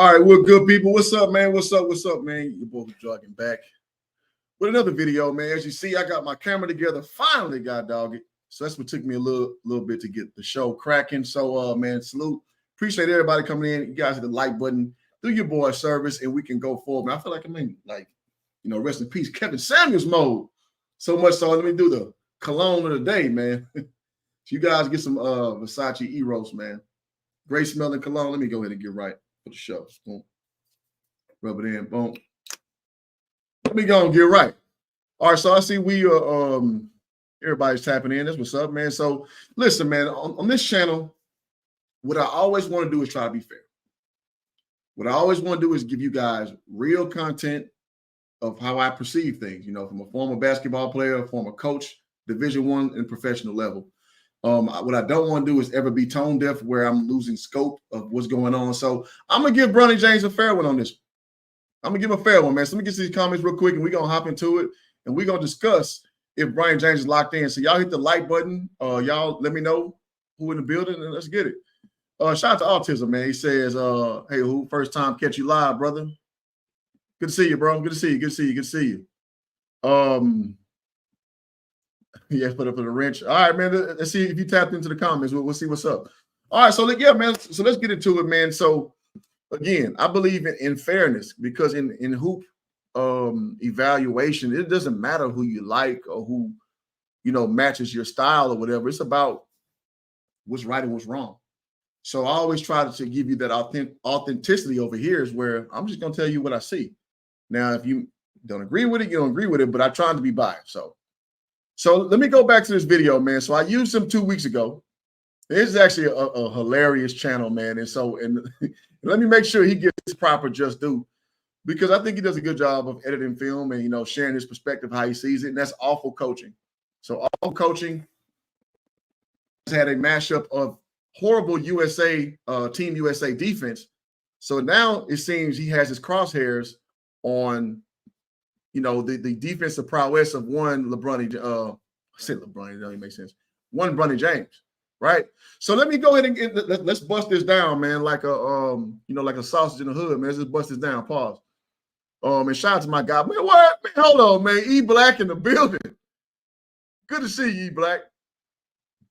All right, we're good, people. What's up, man? What's up, man? Your boy jogging back with another video, man. As you see, I got my camera together. Finally, God dog it. So that's what took me a little bit to get the show cracking. So, man, salute. Appreciate everybody coming in. You guys hit the like button. Do your boy service, and we can go forward. Man, I feel like I'm in, like, you know, rest in peace, Kevin Samuels mode. So much so, let me do the cologne of the day, man. So you guys get some Versace Eros, man. Great smelling cologne. Let me go ahead and get right for the show. Boom. Rub it in. Boom. Let me go and get right. All right, so I see we everybody's tapping in. That's what's up, man. So listen, man, on this channel, what I always want to do is try to be fair. What I always want to do is give you guys real content of how I perceive things, you know, from a former basketball player, a former coach, Division I and professional level. What I don't want to do is ever be tone deaf where I'm losing scope of what's going on. So I'm going to give Bronny James a fair one on this. I'm going to give him a fair one, man. So let me get to these comments real quick, and we're going to hop into it, and we're going to discuss if Bronny James is locked in. So y'all hit the like button. Y'all let me know who in the building, and let's get it. Shout out to Autism, man. He says, hey, who first time catch you live, brother? Good to see you, bro. Good to see you. Good to see you. Good to see you. Yeah, put up for the wrench. All right, man. Let's see if you tapped into the comments. We'll see what's up. All right, so yeah, man. So let's get into it, man. So again, I believe in fairness, because in hoop evaluation, it doesn't matter who you like or who, you know, matches your style or whatever. It's about what's right and what's wrong. So I always try to give you that authenticity over here, is where I'm just gonna tell you what I see. Now, if you don't agree with it, you don't agree with it, but I try to be biased. So let me go back to this video, man. So I used him 2 weeks ago. This is actually a hilarious channel, man. And let me make sure he gets his proper just due, because I think he does a good job of editing film and, you know, sharing his perspective, how he sees it. And that's Awful Coaching. So Awful Coaching has had a mashup of horrible Team USA defense. So now it seems he has his crosshairs on, you know, the defensive prowess of one Bronny James, right? So let me go ahead and let's bust this down, man, like a like a sausage in the hood, man. Let's just bust this down. Pause. And shout out to my guy, man. What? Man, hold on, man. E Black in the building. Good to see you, E Black.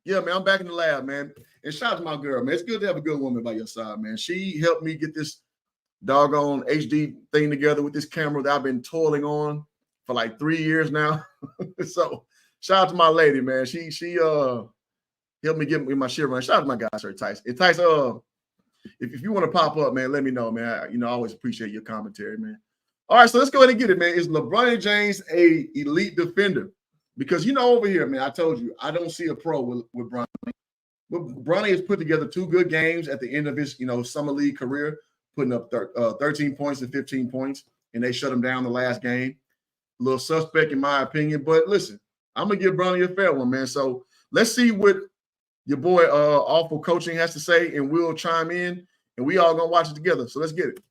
Yeah, man. I'm back in the lab, man. And shout out to my girl, man. It's good to have a good woman by your side, man. She helped me get this doggone HD thing together with this camera that I've been toiling on for like 3 years now. So shout out to my lady, man. She helped me get my shit running. Shout out to my guy, Sir Tice. And Tice, if you want to pop up, man, let me know, man. I always appreciate your commentary, man. All right, so let's go ahead and get it, man. Is LeBron James a elite defender? Because, you know, over here, man, I told you, I don't see a pro with Bronny. Bronny has put together 2 good games at the end of his, you know, summer league career, putting up 13 points and 15 points, and they shut him down the last game. A little suspect in my opinion, but listen, I'm going to give Bronny a fair one, man. So let's see what your boy Awful Coaching has to say, and we'll chime in, and we all going to watch it together. So let's get it.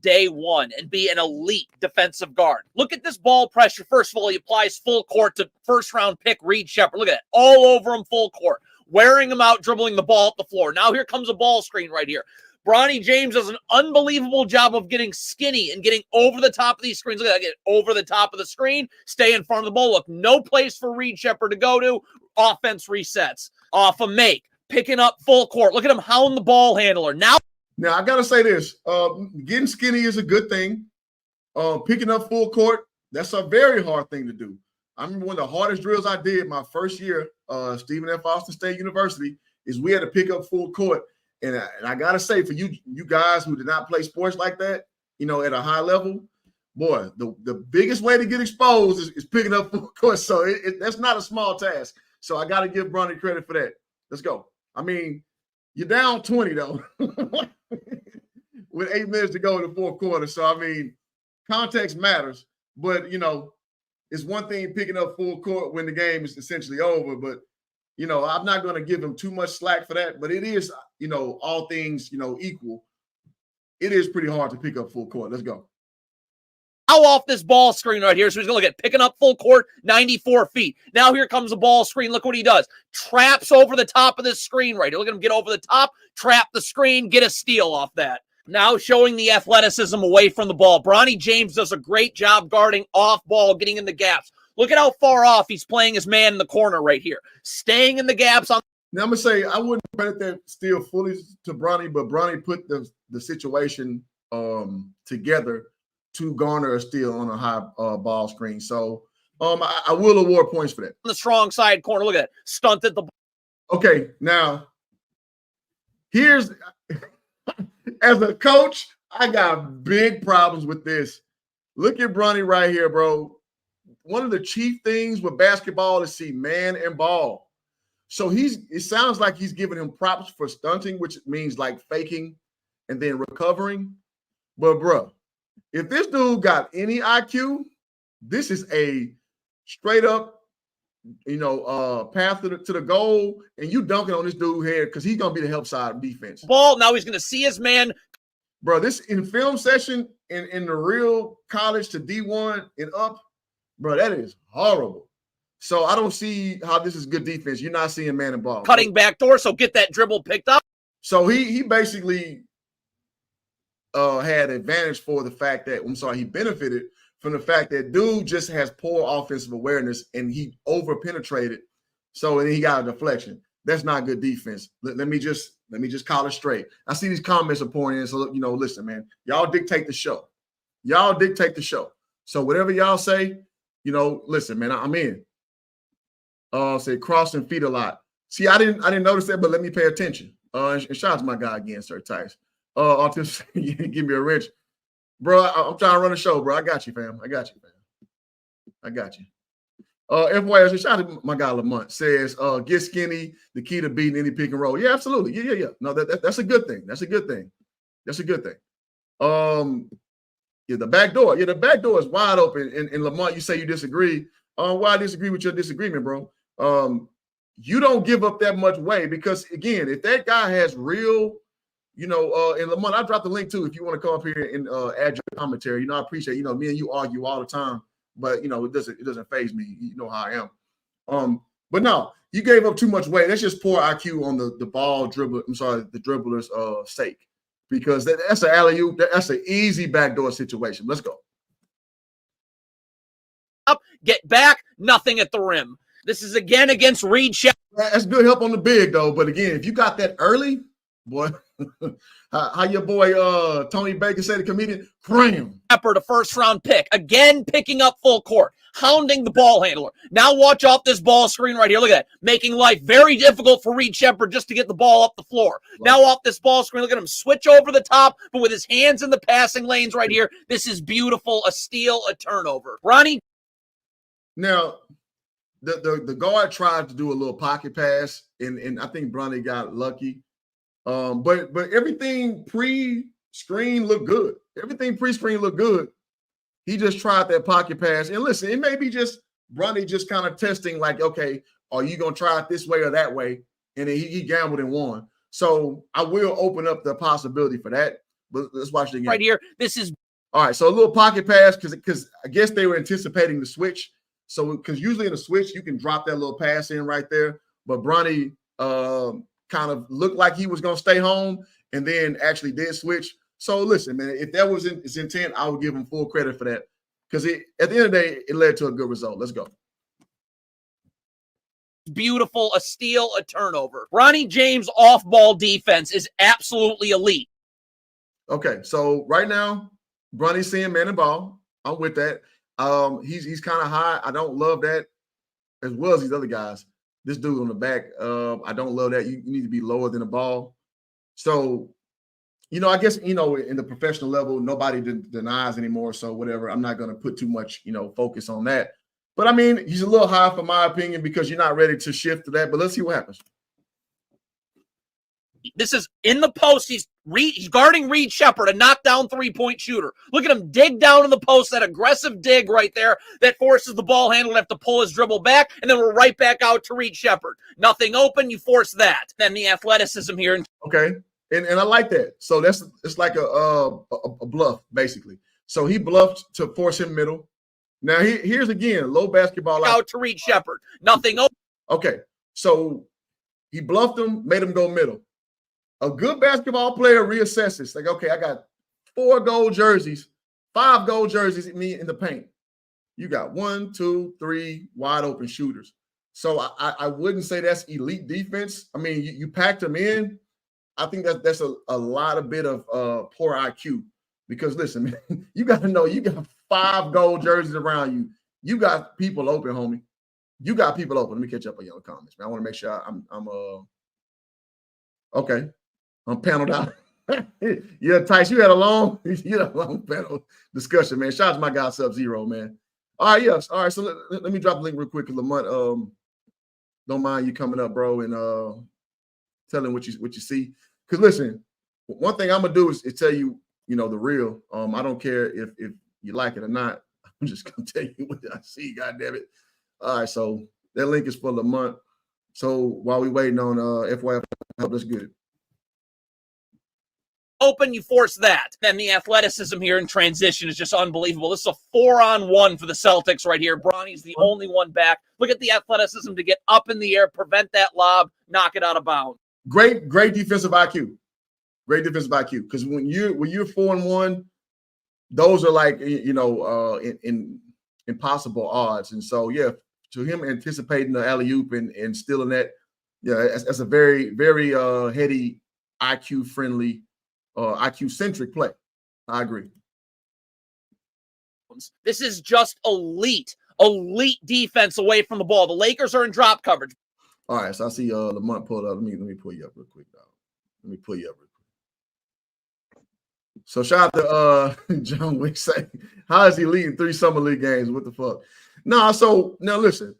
Day one and be an elite defensive guard. Look at this ball pressure. First of all, he applies full court to first-round pick Reed Sheppard. Look at it. All over him full court. Wearing him out, dribbling the ball up the floor. Now here comes a ball screen right here. Bronny James does an unbelievable job of getting skinny and getting over the top of these screens. Look at that, get over the top of the screen, stay in front of the ball. Look, no place for Reed Sheppard to go to. Offense resets. Off a make. Picking up full court. Look at him hound the ball handler. Now I got to say this. Getting skinny is a good thing. Picking up full court, that's a very hard thing to do. I remember one of the hardest drills I did my first year, Stephen F. Austin State University, is we had to pick up full court. And I got to say, for you guys who did not play sports like that, you know, at a high level, boy, the biggest way to get exposed is picking up full court. So that's not a small task. So I got to give Bronny credit for that. Let's go. I mean, you're down 20, though, with 8 minutes to go in the fourth quarter. So, I mean, context matters. But, you know, it's one thing picking up full court when the game is essentially over. But, you know, I'm not going to give him too much slack for that. But it is, you know, all things, you know, equal. It is pretty hard to pick up full court. Let's go. Now off this ball screen right here. So he's going to look at picking up full court, 94 feet. Now here comes the ball screen. Look what he does. Traps over the top of this screen right here. Look at him get over the top, trap the screen, get a steal off that. Now showing the athleticism away from the ball. Bronny James does a great job guarding off ball, getting in the gaps. Look at how far off he's playing his man in the corner right here. Staying in the gaps on. Now I'm gonna say I wouldn't credit that steal fully to Bronny, but Bronny put the situation together to garner a steal on a high ball screen. So I will award points for that. On the strong side corner, look at that. Stunted the ball. Okay, now here's as a coach, I got big problems with this. Look at Bronny right here, bro. One of the chief things with basketball is see man and ball. So it sounds like he's giving him props for stunting, which means like faking and then recovering. But bro, if this dude got any IQ, this is a straight up, path to the goal, and you dunking on this dude here because he's gonna be the help side defense. Ball, now he's gonna see his man. Bro, this in film session in the real college to D1 and up, bro, that is horrible. So I don't see how this is good defense. You're not seeing man and ball. Cutting back door, so get that dribble picked up. So he basically had advantage for the fact that, he benefited from the fact that dude just has poor offensive awareness and he over penetrated. So and then he got a deflection. That's not good defense. Let me just call it straight. I see these comments are pouring in. So listen, man, y'all dictate the show. Y'all dictate the show. So whatever y'all say, listen, man, I'm in. Say crossing feet a lot. See, I didn't notice that, but let me pay attention. And shout out to my guy again, Sir Tice. Give me a wrench. Bro, I'm trying to run a show, bro. I got you, fam. I got you. FYI, shout out to my guy Lamont. Says, get skinny, the key to beating any pick and roll. Yeah, absolutely. Yeah. No, that's a good thing. That's a good thing. The back door. Yeah, the back door is wide open. And Lamont, you say you disagree. Why I disagree with your disagreement, bro? You don't give up that much weight because, again, if that guy has real, and Lamont, I dropped the link too if you want to come up here and add your commentary. I appreciate, me and you argue all the time, but it doesn't faze me. You know how I am. But no, you gave up too much weight. That's just poor IQ on the ball dribble. The dribbler's sake, because that's an alley-oop. That's an easy backdoor situation. Let's go. Up, get back, nothing at the rim. This is again against Reed Shepard. That's good help on the big though. But again, if you got that early, boy, how your boy Tony Baker said, the comedian, cram. Shepard, a first-round pick, again picking up full court, hounding the ball handler. Now watch off this ball screen right here. Look at that, making life very difficult for Reed Shepard just to get the ball up the floor. Right. Now off this ball screen, look at him switch over the top, but with his hands in the passing lanes right here. This is beautiful, a steal, a turnover. Bronny. Now, the guard tried to do a little pocket pass, and I think Bronny got lucky. But everything pre-screen looked good. He just tried that pocket pass. And listen, it may be just Bronny just kind of testing, like, okay, are you going to try it this way or that way? And then he gambled and won. So I will open up the possibility for that. But let's watch it again. Right here, this is. All right, so a little pocket pass because I guess they were anticipating the switch. So because usually in a switch, you can drop that little pass in right there. But Bronny kind of looked like he was going to stay home and then actually did switch. So listen, man, if that was his intent, I would give him full credit for that because at the end of the day, it led to a good result. Let's go. Beautiful, a steal, a turnover. Bronny James off-ball defense is absolutely elite. Okay, so right now, Bronny's seeing man and ball. I'm with that. He's kind of high. I don't love that as well as these other guys. This dude on the back, I don't love that. You need to be lower than the ball. So, I guess, in the professional level, nobody denies anymore. So whatever, I'm not going to put too much, focus on that. But I mean, he's a little high for my opinion because you're not ready to shift to that. But let's see what happens. This is in the post. He's guarding Reed Shepard, a knockdown three-point shooter. Look at him dig down in the post, that aggressive dig right there that forces the ball handler to have to pull his dribble back, and then we're right back out to Reed Shepard. Nothing open, you force that. Then the athleticism here. Okay, and I like that. So it's like a bluff, basically. So he bluffed to force him middle. Now here's again, low basketball out to Reed Shepard. Nothing open. Okay, so he bluffed him, made him go middle. A good basketball player reassesses. Like, okay, I got 4 gold jerseys, 5 gold jerseys in me in the paint. You got 1, 2, 3 wide open shooters. So I wouldn't say that's elite defense. I mean, you packed them in. I think that's a lot of bit of poor IQ. Because listen, man, you got to know you got 5 gold jerseys around you. You got people open, homie. You got people open. Let me catch up on your comments, man. I want to make sure I'm okay. I'm paneled out. Yeah, Tice, you had a long panel discussion, man. Shout out to my guy Sub-Zero, man. All right, yes. All right, so let me drop the link real quick. Lamont, don't mind you coming up, bro, and telling what you see. Because listen, one thing I'm gonna do is tell you, the real. I don't care if you like it or not. I'm just gonna tell you what I see. God damn it! All right, so that link is for Lamont. So while we waiting on FYF, that's good. Open, you force that. Then the athleticism here in transition is just unbelievable. This is a 4-on-1 for the Celtics right here. Bronny's the only one back. Look at the athleticism to get up in the air, prevent that lob, knock it out of bounds. Great defensive IQ. Great defensive IQ. Because when you're 4-on-1, those are like in impossible odds. And so yeah, to him anticipating the alley-oop and stealing that, yeah, that's a very, very heady, IQ friendly. IQ-centric play. I agree. This is just elite defense away from the ball. The Lakers are in drop coverage. All right, so I see Lamont pulled up. Let me pull you up real quick, dog. Let me pull you up real quick. So shout out to John Wick saying, how is he leading 3 summer league games? What the fuck? No, so now listen,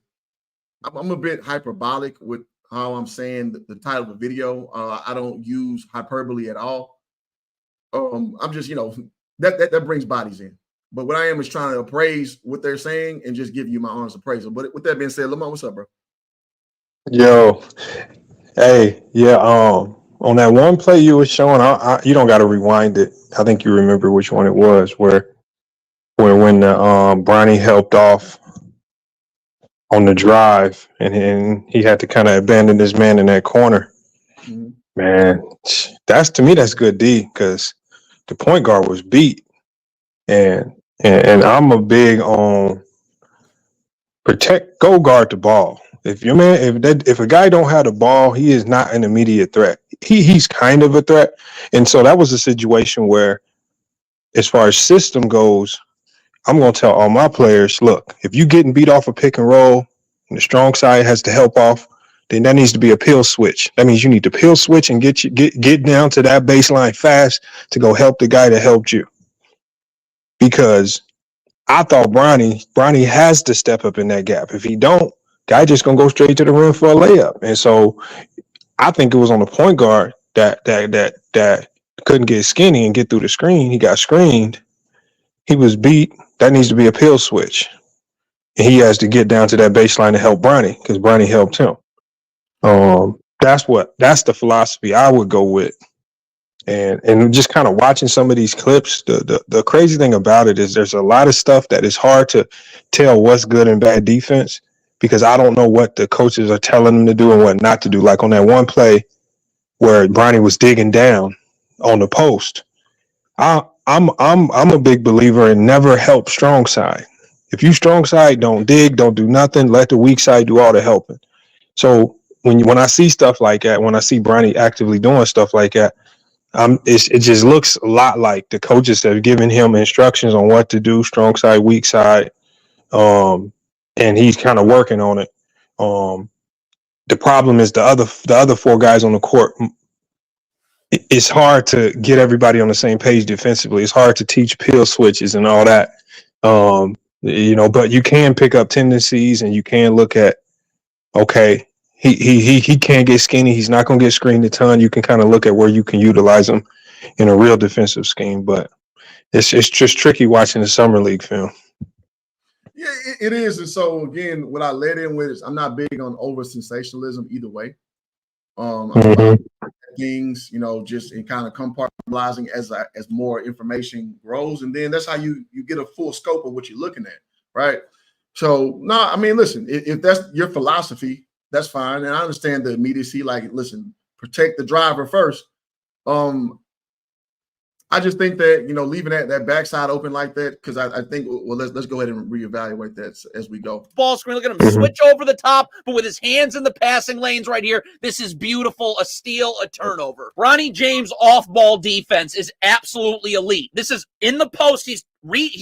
I'm a bit hyperbolic with how I'm saying the title of the video. I don't use hyperbole at all. I'm just, that brings bodies in. But what I am is trying to appraise what they're saying and just give you my honest appraisal. But with that being said, Lamont, what's up, bro? Yo, hey, yeah. On that one play you were showing, you don't got to rewind it. I think you remember which one it was, where when Bronny helped off on the drive, and he had to kind of abandon his man in that corner. Mm-hmm. Man, to me that's good D, because the point guard was beat, and I'm a big on go guard the ball. If your man, if a guy don't have the ball, he is not an immediate threat. He's kind of a threat, and so that was a situation where, as far as system goes, I'm gonna tell all my players, look, if you getting beat off a pick and roll, and the strong side has to help off, then that needs to be a pill switch. That means you need to pill switch and get down to that baseline fast to go help the guy that helped you. Because I thought Bronny has to step up in that gap. If he don't, guy just gonna go straight to the rim for a layup. And so I think it was on the point guard that couldn't get skinny and get through the screen. He got screened. He was beat. That needs to be a pill switch. And he has to get down to that baseline to help Bronny, because Bronny helped him. That's the philosophy I would go with. And just kind of watching some of these clips, the crazy thing about it is there's a lot of stuff that is hard to tell what's good and bad defense, because I don't know what the coaches are telling them to do and what not to do. Like on that one play where Bronny was digging down on the post, I'm a big believer in never help strong side. If you strong side, don't dig, don't do nothing. Let the weak side do all the helping. So when I see stuff like that, when I see Bronny actively doing stuff like that, it just looks a lot like the coaches have given him instructions on what to do, strong side, weak side, and he's kind of working on it. The problem is the other 4 guys on the court. It's hard to get everybody on the same page defensively. It's hard to teach pill switches and all that, but you can pick up tendencies, and you can look at, okay, he can't get skinny. He's not going to get screened a ton. You can kind of look at where you can utilize him in a real defensive scheme, but it's just tricky watching the summer league film. Yeah, it is. And so again, what I led in with is I'm not big on over sensationalism either way. Things, just in kind of compartmentalizing as more information grows, and then that's how you get a full scope of what you're looking at, right? So no, I mean, listen, if that's your philosophy, that's fine, and I understand the immediacy. Like, listen, protect the driver first, I just think that, you know, leaving that backside open like that, because I think, well, let's go ahead and reevaluate that as we go. Ball screen, look at him switch over the top, but with his hands in the passing lanes right here. This is beautiful. A steal, a turnover. Bronny James off-ball defense is absolutely elite. This is in the post. He's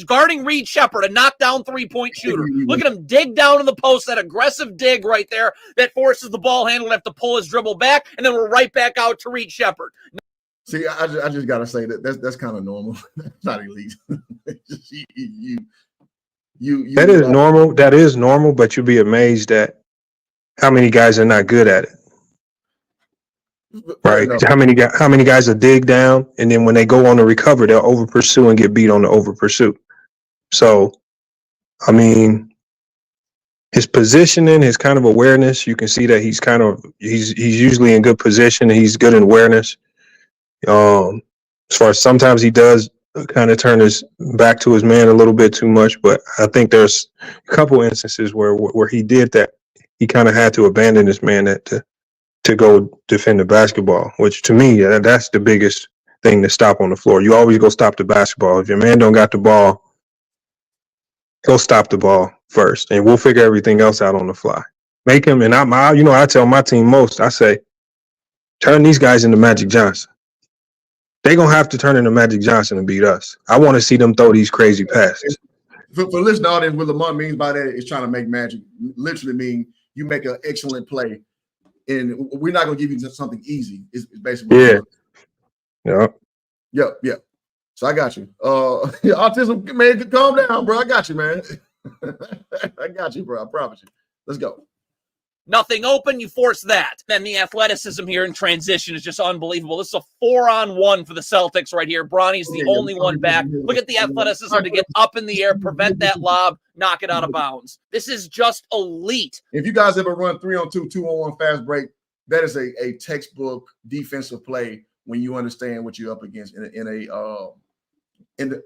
guarding Reed Shepherd, a knockdown three-point shooter. Look at him dig down in the post, that aggressive dig right there that forces the ball handler to have to pull his dribble back, and then we're right back out to Reed Shepherd. See, I just gotta say that's kind of normal. That's not elite. That is normal. That is normal, but you'll be amazed at how many guys are not good at it. Right? How many guys will dig down, and then when they go on to recover, they'll over pursue and get beat on the over pursuit. So, I mean, his positioning, his kind of awareness, you can see that he's usually in good position and he's good in awareness. As far as sometimes he does kind of turn his back to his man a little bit too much, but I think there's a couple instances where he did that. He kind of had to abandon his man to go defend the basketball, which to me, that's the biggest thing to stop on the floor. You always go stop the basketball. If your man don't got the ball, go stop the ball first, and we'll figure everything else out on the fly. Make him, and I tell my team I say, turn these guys into Magic Johnson. They're going to have to turn into Magic Johnson and beat us. I want to see them throw these crazy passes. For listening audience, what Lamont means by that is trying to make magic. Literally mean you make an excellent play, and we're not going to give you something easy. It's basically Yeah. So I got you. Autism, man, calm down, bro. I got you, man. I got you, bro. I promise you. Let's go. Nothing open, you force that. Then the athleticism here in transition is just unbelievable. This is a 4-on-1 for the Celtics right here. Bronny's the only one back. Look at the athleticism to get up in the air, prevent that lob, knock it out of bounds. This is just elite. If you guys ever run 3-on-2, 2-on-1 fast break, that is a textbook defensive play when you understand what you're up against in the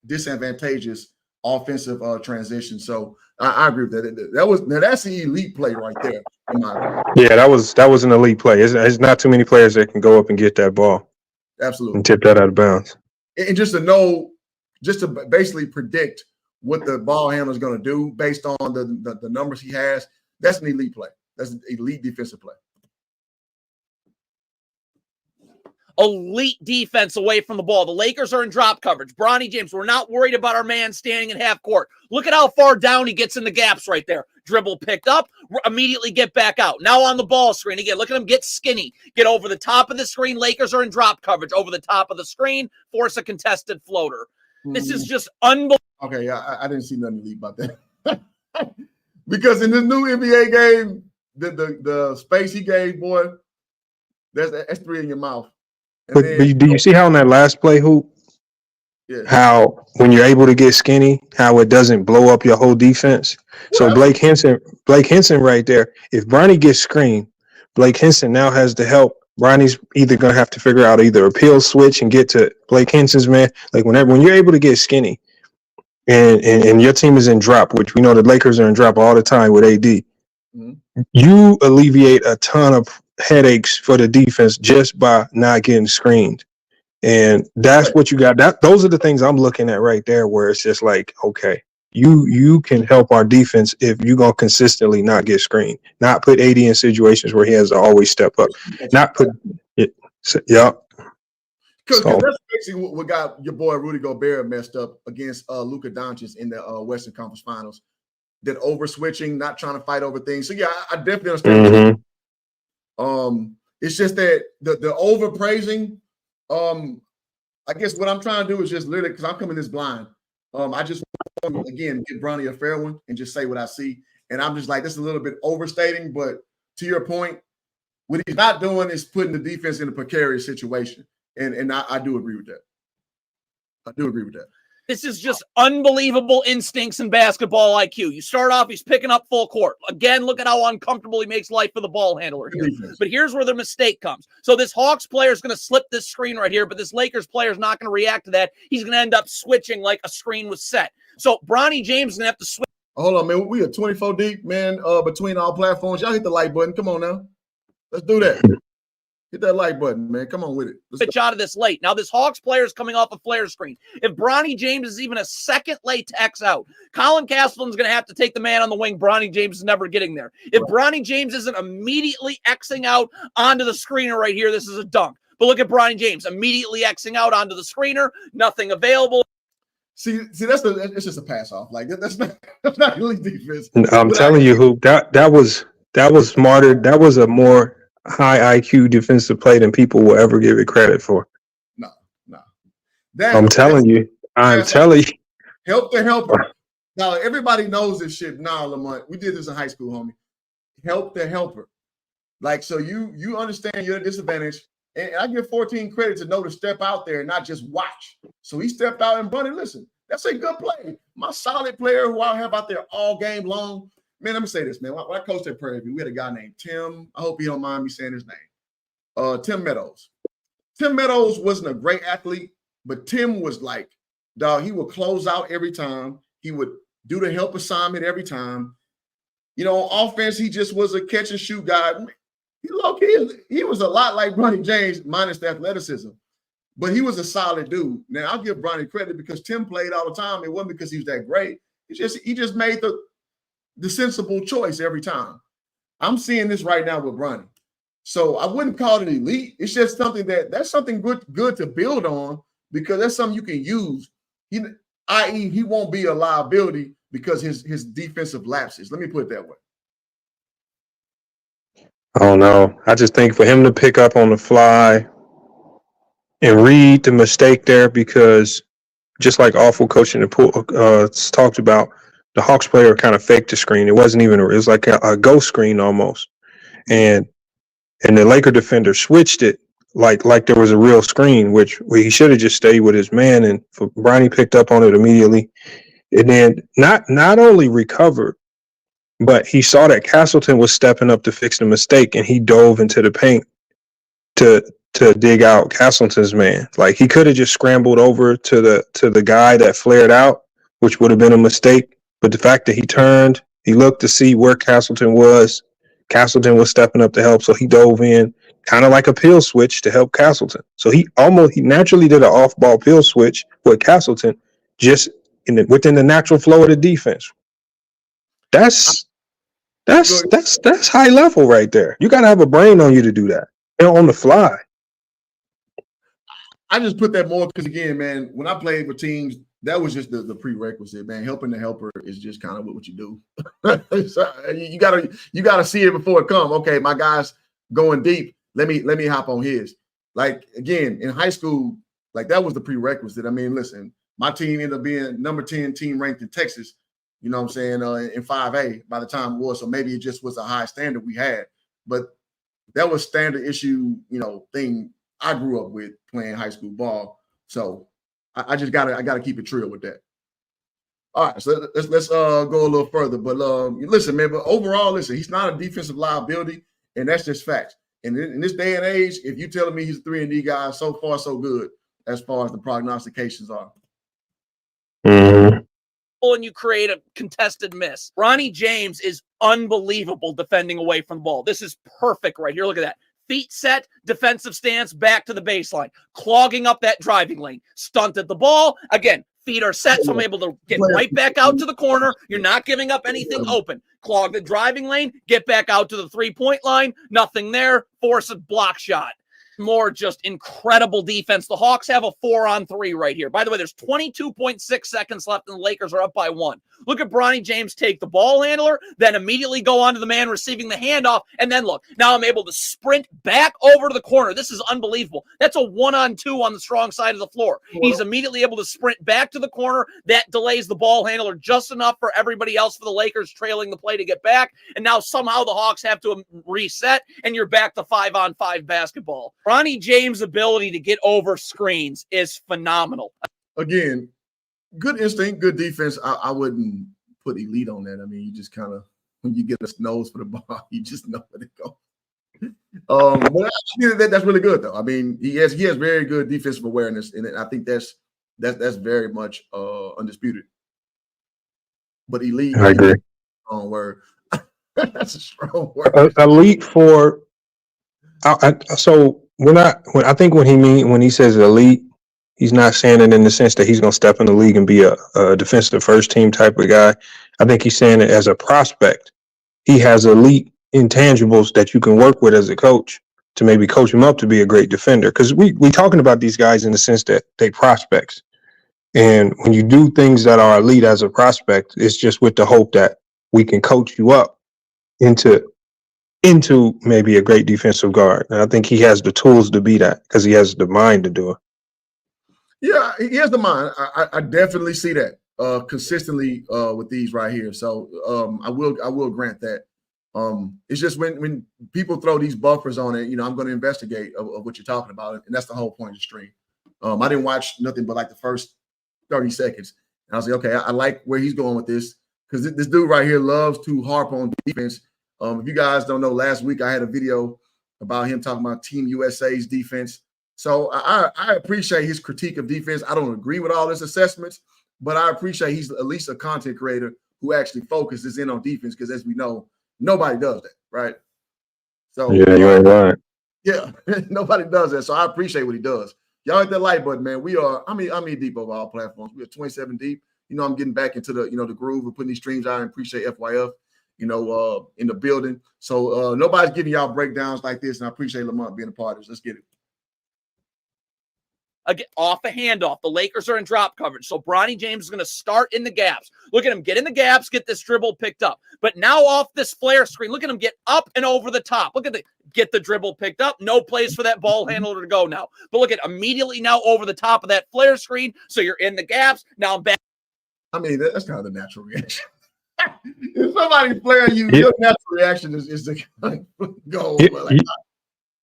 disadvantageous offensive transition. So I agree with that. That's the elite play right there. Yeah, that was an elite play. It's not too many players that can go up and get that ball. Absolutely. And tip that out of bounds. And just to basically predict what the ball handler is going to do based on the numbers he has. That's an elite play. That's an elite defensive play. Elite defense away from the ball. The Lakers are in drop coverage. Bronny James, we're not worried about our man standing in half court. Look at how far down he gets in the gaps right there. Dribble picked up, immediately get back out. Now on the ball screen. Again, look at him get skinny. Get over the top of the screen. Lakers are in drop coverage. Over the top of the screen, force a contested floater. This is just unbelievable. Okay, I didn't see nothing elite about that. Because in this new NBA game, the space he gave, boy, that's 3 in your mouth. But do you see how in that last play, Hoop, how when you're able to get skinny, how it doesn't blow up your whole defense? So Blake Henson right there, if Bronny gets screened, Blake Henson now has to help. Bronny's either going to have to figure out either a peel switch and get to Blake Henson's man. Like when you're able to get skinny and your team is in drop, which we know the Lakers are in drop all the time with AD, you alleviate a ton of headaches for the defense just by not getting screened. And that's what you got. Those are the things I'm looking at right there, where it's just like, okay, you can help our defense if you're going to consistently not get screened, not put AD in situations where he has to always step up, not put it. Yeah. Because that's basically what got your boy Rudy Gobert messed up against Luka Doncic in the Western Conference Finals. That over switching, not trying to fight over things. So yeah, I definitely understand. It's just that the overpraising. I guess what I'm trying to do is just literally, because I'm coming this blind. I just want to, again, give Bronny a fair one and just say what I see. And I'm just like, this is a little bit overstating, but to your point, what he's not doing is putting the defense in a precarious situation. And I do agree with that. I do agree with that. This is just unbelievable instincts in basketball IQ. You start off, he's picking up full court. Again, look at how uncomfortable he makes life for the ball handler here. But here's where the mistake comes. So this Hawks player is going to slip this screen right here, but this Lakers player is not going to react to that. He's going to end up switching like a screen was set. So Bronny James is going to have to switch. Hold on, man. We are 24 deep, man, between all platforms. Y'all hit the like button. Come on now. Let's do that. Hit that like button, man. Come on with it. Pitch out of this late. Now, this Hawks player is coming off a flare screen. If Bronny James is even a second late to X out, Colin Castleton's going to have to take the man on the wing. Bronny James is never getting there. If Bronny James isn't immediately Xing out onto the screener right here, this is a dunk. But look at Bronny James immediately Xing out onto the screener. Nothing available. See, it's just a pass off. Like that's not elite defense. I'm telling you, who that was smarter. That was a more high IQ defensive play than people will ever give it credit for. No. I'm telling you. Help the helper. Now everybody knows this shit. Now, Lamont, we did this in high school, homie. Help the helper. Like, so you understand your disadvantage. And I give 14 credit to know to step out there and not just watch. So he stepped out and Bronny, listen, that's a good play. My solid player who I have out there all game long. Man, let me say this, man. When I coached at Prairie View, we had a guy named Tim. I hope he don't mind me saying his name. Tim Meadows. Tim Meadows wasn't a great athlete, but Tim was like, dog, he would close out every time. He would do the help assignment every time. You know, on offense, he just was a catch and shoot guy. He was a lot like Bronny James, minus the athleticism. But he was a solid dude. Now, I'll give Bronny credit because Tim played all the time. It wasn't because he was that great. He just made the sensible choice every time. I'm seeing this right now with Bronny. So I wouldn't call it elite. It's just something that's something good to build on because that's something you can use. I.e., he won't be a liability because his defensive lapses. Let me put it that way. I don't know. I just think for him to pick up on the fly and read the mistake there, because just like awful coaching the pool talked about, the Hawks player kind of faked the screen. It wasn't even, it was like a ghost screen almost. And the Laker defender switched it like there was a real screen, which he should have just stayed with his man. And Bronny picked up on it immediately. And then not only recovered, but he saw that Castleton was stepping up to fix the mistake, and he dove into the paint to dig out Castleton's man. Like, he could have just scrambled over to the guy that flared out, which would have been a mistake. But the fact that he turned, he looked to see where Castleton was stepping up to help, so he dove in, kind of like a pill switch to help Castleton. So he naturally did an off-ball pill switch with Castleton, just within the natural flow of the defense. That's high level right there. You got to have a brain on you to do that. On the fly. I just put that more because, again, man, when I played for teams, that was just the prerequisite, man. Helping the helper is just kind of what you do. So you gotta see it before it comes. Okay, my guy's going deep. Let me hop on his. Like, again, in high school, like, that was the prerequisite. I mean, listen, my team ended up being number 10 team ranked in Texas. You know what I'm saying, in 5A by the time it was. So maybe it just was a high standard we had. But that was standard issue, thing I grew up with playing high school ball. So I gotta keep it real with that. All right, so let's go a little further. But listen, man, but overall, he's not a defensive liability, and that's just facts. And in this day and age, if you're telling me he's a 3-and-D guy, so far so good as far as the prognostications are. Mm-hmm. And you create a contested miss. Bronny James is unbelievable defending away from the ball. This is perfect right here. Look at that. Feet set, defensive stance, back to the baseline, clogging up that driving lane, stunted the ball. Again, feet are set, so I'm able to get right back out to the corner. You're not giving up anything open. Clog the driving lane, get back out to the three-point line. Nothing there. Force a block shot. More just incredible defense. The Hawks have a 4-on-3 right here. By the way, there's 22.6 seconds left and the Lakers are up by 1. Look at Bronny James take the ball handler, then immediately go on to the man receiving the handoff, and then look. Now I'm able to sprint back over to the corner. This is unbelievable. That's a 1-on-2 on the strong side of the floor. He's immediately able to sprint back to the corner. That delays the ball handler just enough for everybody else for the Lakers trailing the play to get back. And now somehow the Hawks have to reset, and you're back to 5-on-5 basketball. Bronny James' ability to get over screens is phenomenal. Again, good instinct, good defense. I wouldn't put elite on that. I mean, you just kind of, when you get a nose for the ball, you just know where to go. But I think that's really good, though. I mean, he has very good defensive awareness, and I think that's very much undisputed. But elite, I agree. Strong word. That's a strong word. Elite for So when I think when he says elite, he's not saying it in the sense that he's going to step in the league and be a defensive first team type of guy. I think he's saying it as a prospect. He has elite intangibles that you can work with as a coach to maybe coach him up to be a great defender. Because we talking about these guys in the sense that they prospects. And when you do things that are elite as a prospect, it's just with the hope that we can coach you up into maybe a great defensive guard. And I think he has the tools to be that because he has the mind to do it. Yeah, he has the mind. I definitely see that consistently with these right here. So I will grant that. It's just when people throw these buffers on it, I'm going to investigate of what you're talking about, and that's the whole point of the stream. I didn't watch nothing but like the first 30 seconds, and I was like, okay, I like where he's going with this because this dude right here loves to harp on defense. If you guys don't know, last week I had a video about him talking about Team USA's defense. So I appreciate his critique of defense. I don't agree with all his assessments, but I appreciate he's at least a content creator who actually focuses in on defense because, as we know, nobody does that, right? So yeah, you ain't right. Yeah, nobody does that. So I appreciate what he does. Y'all hit that like button, man. We are, I'm deep over all platforms. We are 27 deep. I'm getting back into the, the groove of putting these streams out. I appreciate FYF, in the building. So nobody's giving y'all breakdowns like this, and I appreciate Lamont being a part of this. Let's get it. Again, off a handoff. The Lakers are in drop coverage. So Bronny James is going to start in the gaps. Look at him get in the gaps, get this dribble picked up. But now off this flare screen, look at him get up and over the top. Look at get the dribble picked up. No place for that ball handler to go now. But look at immediately now over the top of that flare screen. So you're in the gaps. Now I'm back. I mean, that's kind of the natural reaction. If somebody's flaring you, your natural reaction is to go.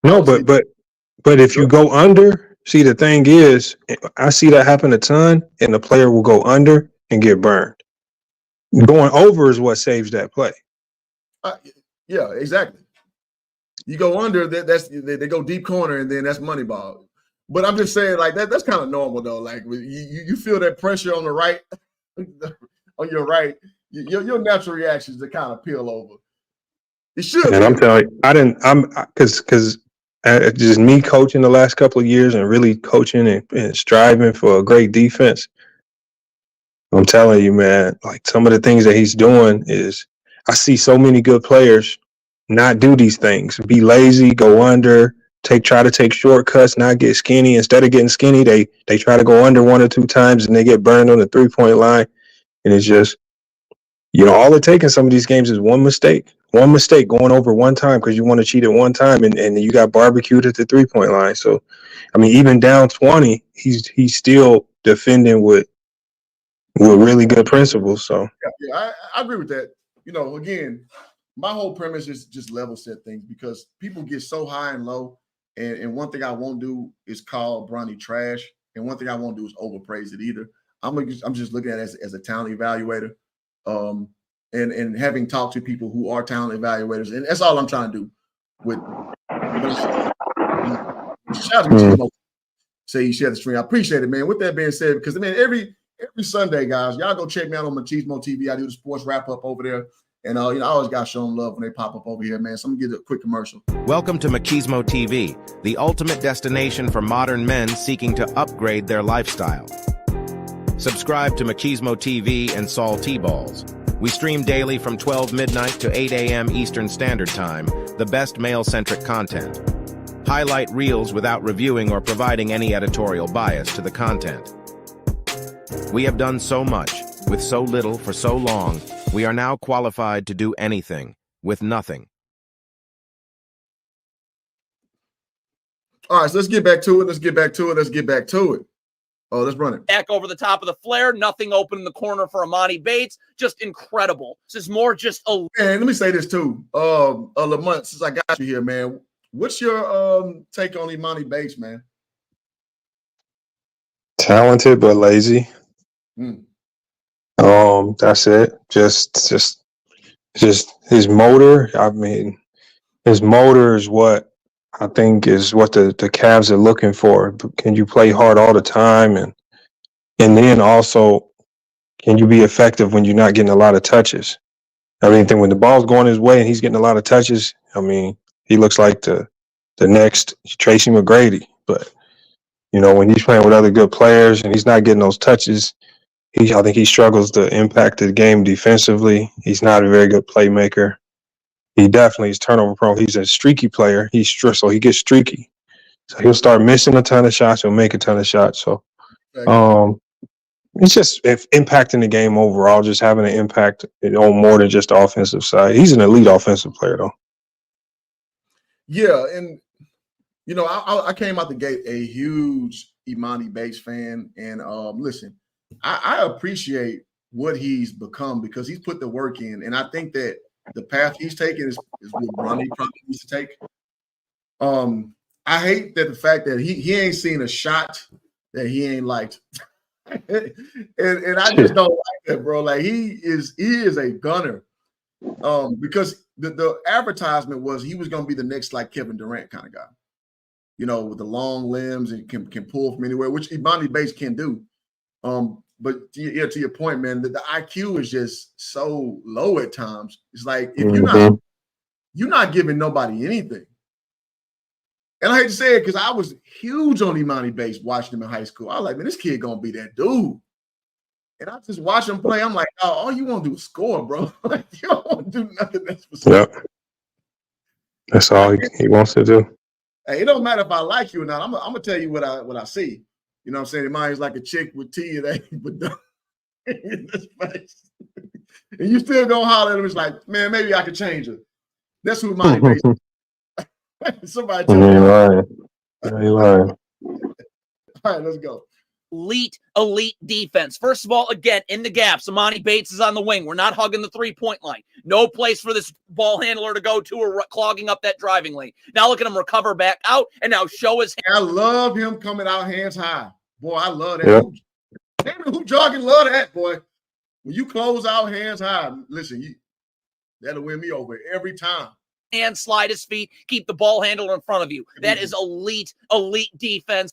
No, but if you go under. See, the thing is, I see that happen a ton, and the player will go under and get burned. Going over is what saves that play. Yeah, exactly. You go under, they go deep corner, and then that's money ball. But I'm just saying, like that's kind of normal though. Like you feel that pressure on the right, on your right, your natural reaction is to kind of peel over. It should. And I'm telling you, because. Just me coaching the last couple of years and really coaching and striving for a great defense. I'm telling you, man, like some of the things that he's doing is I see so many good players not do these things, be lazy, go under, try to take shortcuts, not get skinny. Instead of getting skinny, they try to go under one or two times and they get burned on the 3-point line. And it's just, all it takes in some of these games is one mistake going over one time because you want to cheat at one time and you got barbecued at the 3-point line. So, I mean, even down 20, he's still defending with really good principles. So, yeah, I agree with that. Again, my whole premise is just level set things because people get so high and low. And one thing I won't do is call Bronny trash. And one thing I won't do is overpraise it either. I'm just looking at it as a talent evaluator. And having talked to people who are talent evaluators, and that's all I'm trying to do. With shout out to say you share the stream. I appreciate it, man. With that being said, because every Sunday, guys, y'all go check me out on Machismo TV. I do the sports wrap up over there, and I always got to show them love when they pop up over here, man. So I'm gonna get a quick commercial. Welcome to Machismo TV, the ultimate destination for modern men seeking to upgrade their lifestyle. Subscribe to Machismo TV and Saul T-Balls. We stream daily from 12 midnight to 8 a.m. Eastern Standard Time, the best male-centric content. Highlight reels without reviewing or providing any editorial bias to the content. We have done so much, with so little for so long, we are now qualified to do anything, with nothing. All right, so let's get back to it. Oh, let's run it. Back over the top of the flare. Nothing open in the corner for Emoni Bates. Just incredible. This is more just a... Man, let me say this too. Lamont, since I got you here, man, what's your take on Emoni Bates, man? Talented but lazy. That's it. Just his motor. I mean, his motor is what I think is what the Cavs are looking for. Can you play hard all the time? And then also, can you be effective when you're not getting a lot of touches? I mean, when the ball's going his way and he's getting a lot of touches, I mean, he looks like the the next Tracy McGrady. But, you know, when he's playing with other good players and he's not getting those touches, I think he struggles to impact the game defensively. He's not a very good playmaker. He definitely is turnover prone. He's a streaky player. So he gets streaky. So he'll start missing a ton of shots. He'll make a ton of shots. So it's just impacting the game overall, just having an impact on more than just the offensive side. He's an elite offensive player, though. Yeah, and, you know, I came out the gate a huge Emoni Bates fan. And listen, I appreciate what he's become because he's put the work in. And I think that the path he's taken is what Bronny probably needs to take. I hate that the fact that he ain't seen a shot that he ain't liked. and I just don't like that, bro. Like he is a gunner. Because the advertisement was he was gonna be the next like Kevin Durant kind of guy, you know, with the long limbs and can pull from anywhere, which Emoni Bates can do. But to your point, man, the IQ is just so low at times. It's like if you're not giving nobody anything. And I hate to say it because I was huge on Emoni Bates watching him in high school. I was like, man, this kid gonna be that dude. And I just watch him play. I'm like, oh, all you want to do is score, bro. Like, you don't want to do nothing that's specific. Yep. That's all he wants to do. Hey, it don't matter if I like you or not. I'm gonna tell you what I see. You know what I'm saying? Emoni's like a chick with T and A, but in this face. And you still gonna holler at him. It's like, man, maybe I could change her. That's who Emoni Bates is. Somebody tell me. You're lying. All right, let's go. Elite defense. First of all, again, in the gaps, Emoni Bates is on the wing. We're not hugging the three-point line. No place for this ball handler to go to or clogging up that driving lane. Now look at him recover back out and now show his hand. I love him coming out hands high. Boy, I love that. Yep. Who jogging love that, boy. When you close out hands high, listen, that'll win me over every time. And slide his feet, keep the ball handler in front of you. That is elite defense.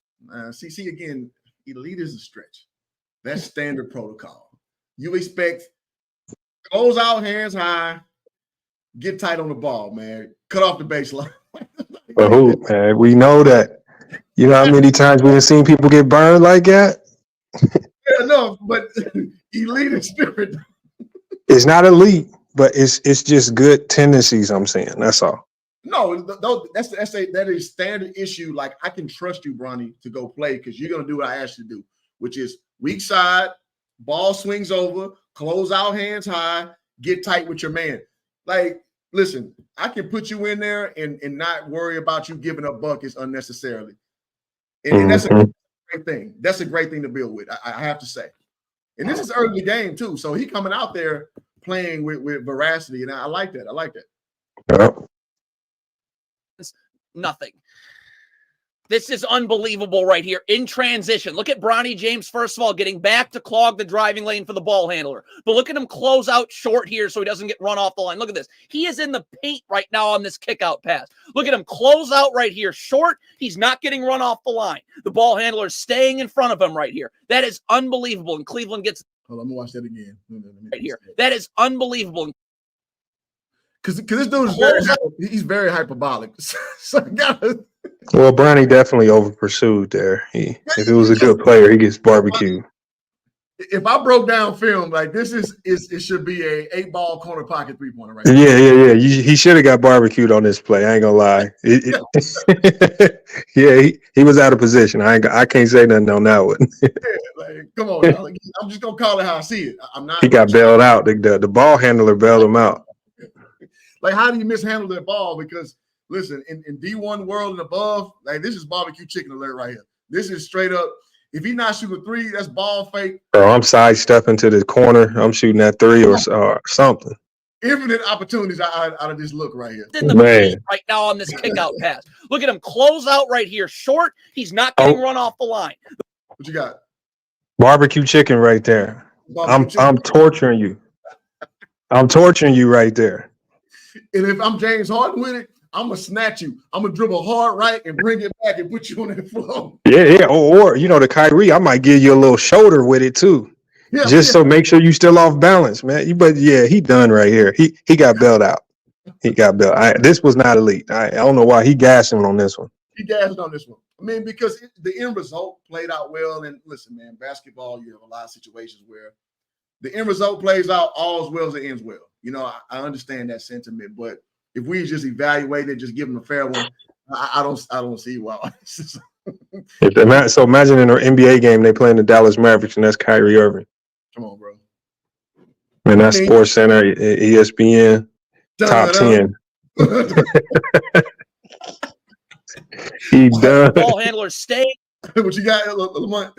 See again, elite is a stretch. That's standard protocol. You expect close out hands high, get tight on the ball, man. Cut off the baseline. But who, man? We know that. You know how many times we've seen people get burned like that? Yeah, no, but elite is different. It's not elite, but it's just good tendencies. I'm saying that's all. No, that is standard issue. Like I can trust you, Bronny, to go play because you're gonna do what I asked you to do, which is weak side, ball swings over, close out hands high, get tight with your man. Like, listen, I can put you in there and not worry about you giving up buckets unnecessarily. And that's a great thing. That's a great thing to build with, I have to say. And this is early game too. So he coming out there playing with veracity. And I like that. I like that. Yeah. Nothing. This is unbelievable right here in transition. Look at Bronny James, first of all, getting back to clog the driving lane for the ball handler. But look at him close out short here so he doesn't get run off the line. Look at this. He is in the paint right now on this kick out pass. Look at him close out right here short. He's not getting run off the line. The ball handler is staying in front of him right here. That is unbelievable. And Cleveland gets... Hold on, I'm going to watch that again. Right here. That is unbelievable. Because this dude is he's very hyperbolic. So well, Bronny definitely over pursued there. If it was a good player, he gets barbecued. If I broke down film, like this it should be a 8-ball corner pocket 3-pointer right Yeah. He should have got barbecued on this play. I ain't gonna lie. He was out of position. I can't say nothing on that one. Like, come on, now. Like, I'm just gonna call it how I see it. I'm not. He got bailed out. The ball handler bailed him out. Like, how do you mishandle that ball? Because listen, in D1 world and above, like this is barbecue chicken alert right here. This is straight up. If he's not shooting 3, that's ball fake. Bro, I'm sidestepping to the corner. I'm shooting that 3 or something. Infinite opportunities out of this look right here. In the paint right now on this kick out pass. Look at him close out right here short. He's not getting run off the line. What you got? Barbecue chicken right there. I'm torturing you. I'm torturing you right there. And if I'm James Harden with it, I'm gonna snatch you. I'm gonna dribble hard right and bring it back and put you on that floor. Yeah. Or you know, the Kyrie, I might give you a little shoulder with it too. So make sure you still off balance, man. But yeah, he done right here. He got bailed out. He got built. This was not elite. I don't know why he gassing on this one. He gassed on this one. I mean, because the end result played out well. And listen, man, basketball, you have a lot of situations where the end result plays out all as well as it ends well. You know, I understand that sentiment, but if we just evaluate it, just give them a fair one, I don't see why. So imagine in an NBA game they playing the Dallas Mavericks and that's Kyrie Irving. Come on, bro. Man, that's Sports Center, ESPN, top 10. He done. Ball handler stay. What you got, Lamont?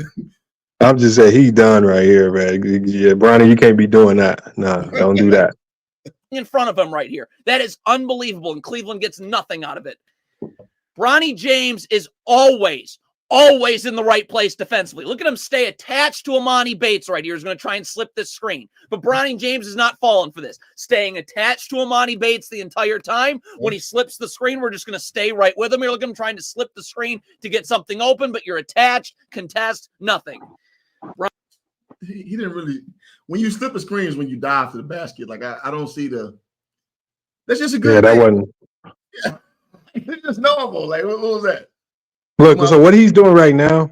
I'm just saying he done right here, man. Yeah, Bronny, you can't be doing that. No, don't do that. In front of him right here. That is unbelievable, and Cleveland gets nothing out of it. Bronny James is always in the right place defensively. Look at him stay attached to Emoni Bates right here. He's going to try and slip this screen. But Bronny James is not falling for this. Staying attached to Emoni Bates the entire time. When he slips the screen, we're just going to stay right with him. You're looking at him trying to slip the screen to get something open, but you're attached, contest, nothing. He didn't really. When you slip a screen is when you dive to the basket. Like, I don't see the. That's just a good. Yeah, that wasn't. Yeah. It's just normal. Like, what was that? Look, so what he's doing right now,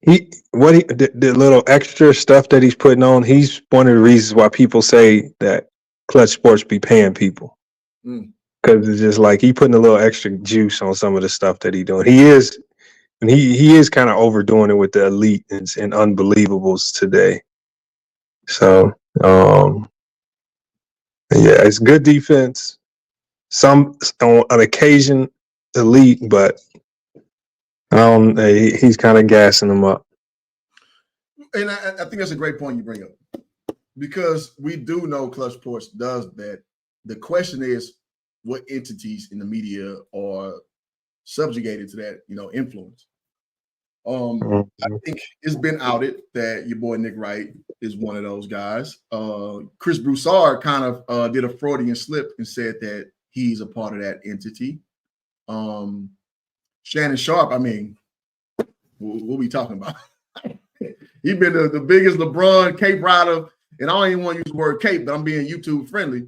the little extra stuff that he's putting on, he's one of the reasons why people say that Clutch Sports be paying people. Because it's just like he putting a little extra juice on some of the stuff that he's doing. He is kind of overdoing it with the elite and unbelievables today. So, yeah, it's good defense. Some on an occasion elite, but he's kind of gassing them up. And I think that's a great point you bring up, because we do know Clutch Sports does that. The question is, what entities in the media are subjugated to that, influence? I think it's been outed that your boy Nick Wright is one of those guys. Chris Broussard kind of did a Freudian slip and said that he's a part of that entity. Shannon Sharp, I mean, what are we talking about? He's been the biggest LeBron cape rider, and I don't even want to use the word cape, but I'm being YouTube friendly.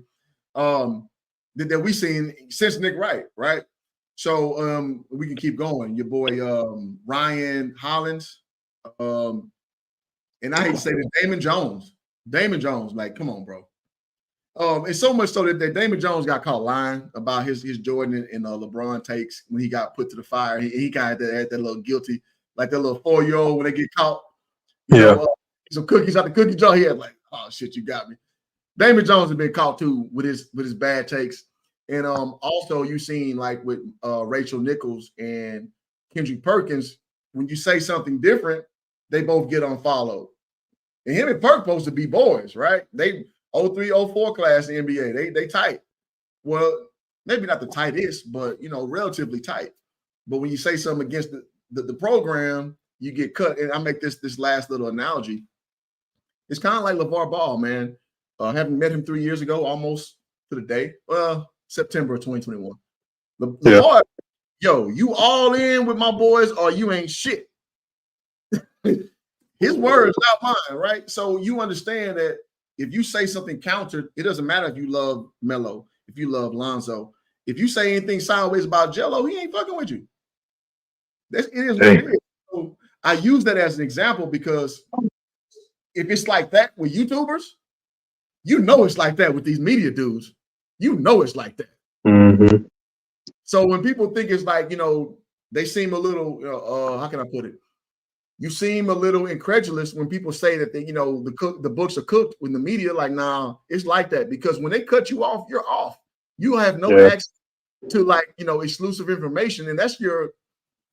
That we've seen since Nick Wright, right? So we can keep going. Your boy Ryan Hollins, and I hate to say this, Damon Jones, like, come on, bro. And so much so that Damon Jones got caught lying about his Jordan and LeBron takes when he got put to the fire. He kind of had that little guilty, like that little 4-year-old when they get caught. You know, some cookies out the cookie jar. He had like, oh shit, you got me. Damon Jones has been caught too with his bad takes. And also you seen like with Rachel Nichols and Kendrick Perkins, when you say something different, they both get unfollowed. And him and Perk supposed to be boys, right? They 03-04 class in the NBA. They tight. Well, maybe not the tightest, but relatively tight. But when you say something against the program, you get cut. And I make this last little analogy. It's kind of like LeVar Ball, man. Having met him 3 years ago, almost to the day. Well, September of 2021. LeVar, yo, you all in with my boys or you ain't shit. His words, not mine, right? So you understand that if you say something countered, it doesn't matter if you love Melo, if you love Lonzo. If you say anything sideways about Jello, he ain't fucking with you. It is what it is. So I use that as an example because if it's like that with YouTubers, it's like that with these media dudes. It's like that. Mm-hmm. So when people think it's like, they seem a little, how can I put it? You seem a little incredulous when people say that the books are cooked with the media. Like, nah, it's like that because when they cut you off, you're off. You have no access to exclusive information, and that's the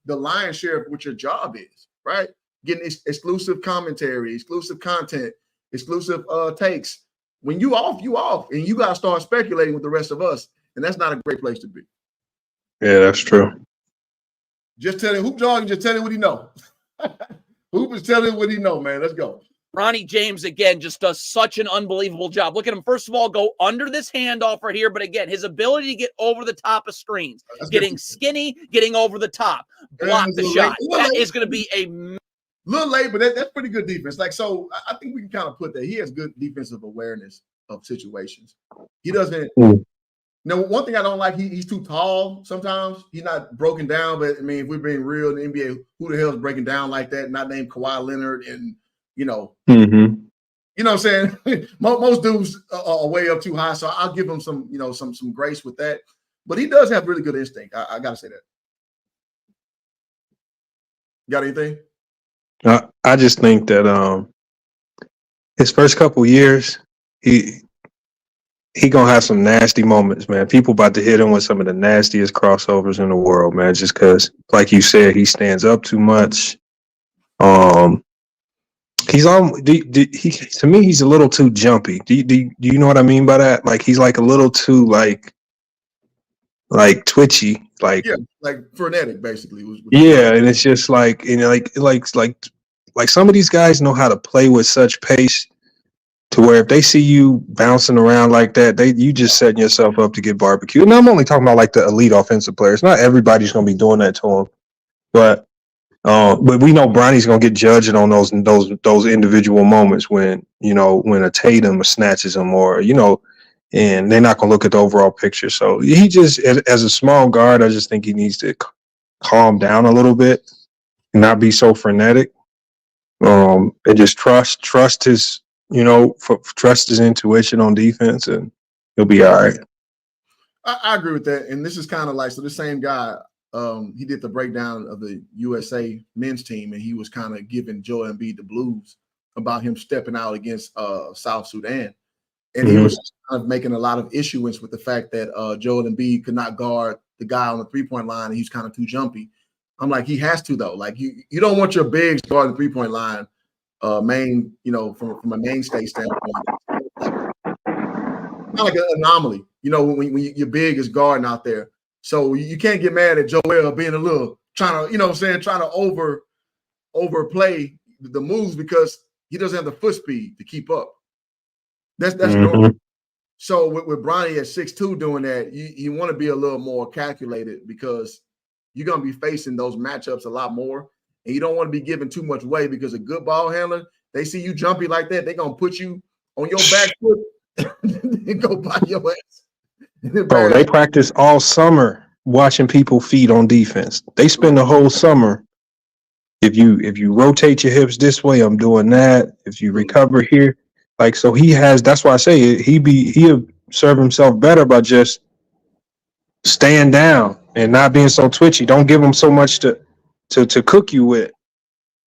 lion's share of what your job is, right? Getting exclusive commentary, exclusive content, exclusive takes. When you off, and you gotta start speculating with the rest of us, and that's not a great place to be. Yeah, that's true. Just tell him Hoop Jog, just tell him what he know. Hoop is telling what he know, man. Let's go. Bronny James, again, just does such an unbelievable job. Look at him, first of all, go under this handoff right here. But again, his ability to get over the top of screens, getting skinny, getting over the top, block the shot. That is going to be a little late, but that's pretty good defense. Like, so I think we can kind of put that. He has good defensive awareness of situations. He doesn't Now, one thing I don't like, he's too tall sometimes. He's not broken down, but I mean, if we're being real in the NBA, who the hell is breaking down like that? Not named Kawhi Leonard, and you know what I'm saying? Most dudes are way up too high, so I'll give him some, some grace with that. But he does have really good instinct. I gotta say that. Got anything? I just think that his first couple years, he gonna have some nasty moments, man. People about to hit him with some of the nastiest crossovers in the world, man. Just because, like you said, he stands up too much. He's on. To me, he's a little too jumpy. Do you know what I mean by that? Like he's like a little too like twitchy, like frenetic, basically. Yeah, and it's just like like some of these guys know how to play with such pace to where if they see you bouncing around like that, you just setting yourself up to get barbecued. And I'm only talking about like the elite offensive players. Not everybody's going to be doing that to him, but we know Bronny's going to get judged on those individual moments when a Tatum snatches him and they're not going to look at the overall picture. So he just, as a small guard, I just think he needs to calm down a little bit and not be so frenetic. And just trust his, trust his intuition on defense, and he'll be all right. I agree with that. And this is kind of like, so the same guy, he did the breakdown of the USA men's team, and he was kind of giving Joel Embiid the blues about him stepping out against South Sudan. And he was kind of making a lot of issuance with the fact that Joel Embiid could not guard the guy on the three-point line, and he's kind of too jumpy. I'm like, he has to, though. Like, you don't want your bigs guarding the three-point line, from a mainstay standpoint. Kind of like an anomaly, when your big is guarding out there. So you can't get mad at Joel being a little trying to overplay the moves because he doesn't have the foot speed to keep up. That's normal. So with Bronny at 6'2" doing that, you want to be a little more calculated because you're going to be facing those matchups a lot more. And you don't want to be giving too much way because a good ball handler, they see you jumpy like that, they're going to put you on your back foot and go by your ass. Bro, they practice all summer watching people feed on defense. They spend the whole summer. If you rotate your hips this way, I'm doing that. If you recover here, like, so he has. That's why I say he'll serve himself better by just staying down and not being so twitchy. Don't give him so much to cook you with,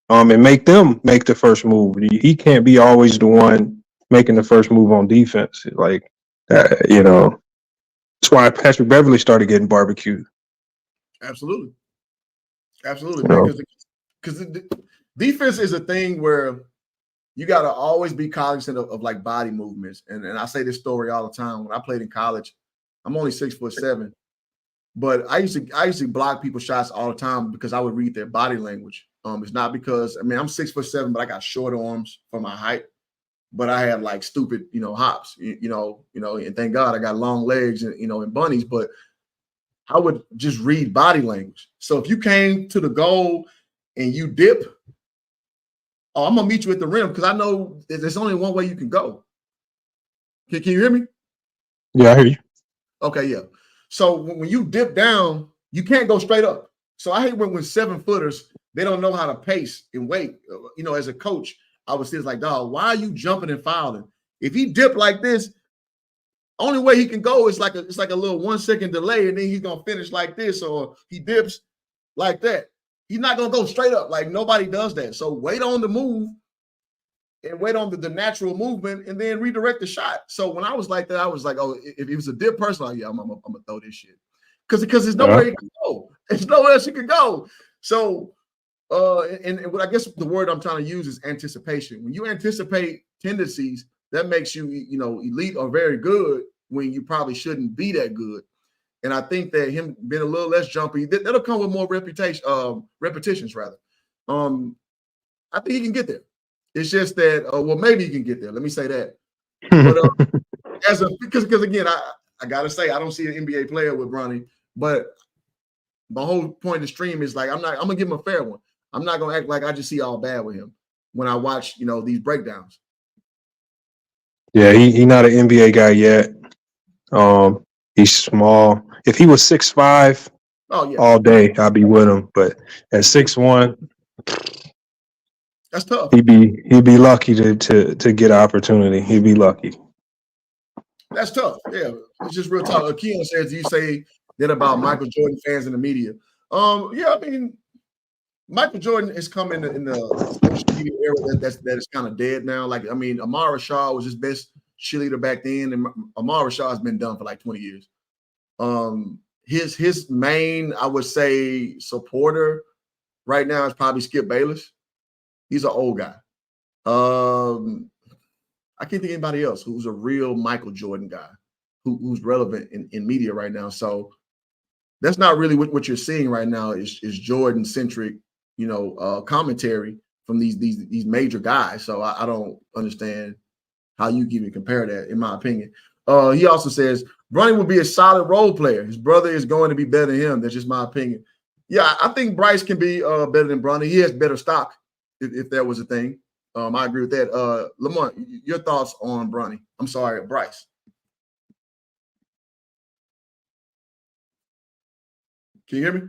and make them make the first move. He can't be always the one making the first move on defense. Like, that's why Patrick Beverly started getting barbecued. Absolutely, man. Because defense is a thing where you got to always be cognizant of like body movements. And I say this story all the time. When I played in college, I'm only 6'7", but I used to block people's shots all the time because I would read their body language. It's not because I'm 6'7", but I got short arms for my height. But I had like stupid, hops, and thank God I got long legs and and bunnies. But I would just read body language. So if you came to the goal and you dip, I'm gonna meet you at the rim because I know there's only one way you can go. Can you hear me? Yeah, I hear you. Okay, yeah. So when you dip down, you can't go straight up. So I hate when 7-footers, they don't know how to pace and wait. As a coach, I was just like, dog, why are you jumping and fouling? If he dip like this, only way he can go is it's like a little 1 second delay, and then he's gonna finish like this, or he dips like that. He's not going to go straight up. Like, nobody does that. So wait on the move and wait on the natural movement and then redirect the shot. So when I was like that, I was like, oh, if he was a dip person, like, yeah, I'm going to throw this shit. Because there's nowhere he can go. There's nowhere else he can go. So, and what I guess the word I'm trying to use is anticipation. When you anticipate tendencies, that makes you, elite or very good when you probably shouldn't be that good. And I think that him being a little less jumpy, that'll come with more repetitions rather. I think he can get there. It's just that, maybe he can get there. Let me say that. But because again, I gotta say, I don't see an NBA player with Bronny, but my whole point of the stream is like, I'm gonna give him a fair one. I'm not gonna act like I just see all bad with him when I watch, these breakdowns. Yeah, he not an NBA guy yet. He's small. If he was 6'5", Oh yeah, all day, I'd be with him. But at 6'1", that's tough. he'd be lucky to get an opportunity. He'd be lucky. That's tough. Yeah, it's just real talk. Keon says, you say that about Michael Jordan fans in the media. Yeah, I mean, Michael Jordan has come in the social media era that is kind of dead now. Like, I mean, Amar Rashad was his best cheerleader back then, and Amar Rashad has been done for like 20 years. His main, I would say, supporter right now is probably Skip Bayless. He's an old guy. I can't think of anybody else who's a real Michael Jordan guy who's relevant in media right now. So that's not really what you're seeing right now is Jordan centric, commentary from these major guys. So I don't understand how you can even compare that, in my opinion. He also says Bronny will be a solid role player. His brother is going to be better than him. That's just my opinion. Yeah, I think Bryce can be better than Bronny. He has better stock if that was a thing. I agree with that. Lamont, your thoughts on Bronny? I'm sorry, Bryce. Can you hear me?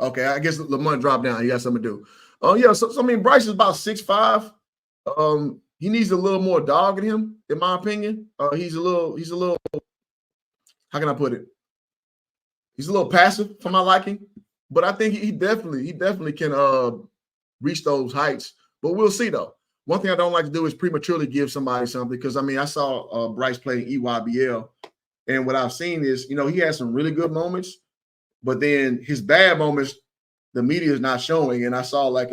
Okay, I guess Lamont dropped down. He got something to do. Oh yeah, so I mean, Bryce is about 6'5". He needs a little more dog in him, in my opinion. He's a little. How can I put it? He's a little passive for my liking, but I think he definitely can reach those heights. But we'll see though. One thing I don't like to do is prematurely give somebody something, because I mean I saw Bryce playing EYBL, and what I've seen is he has some really good moments, but then his bad moments the media is not showing. And I saw like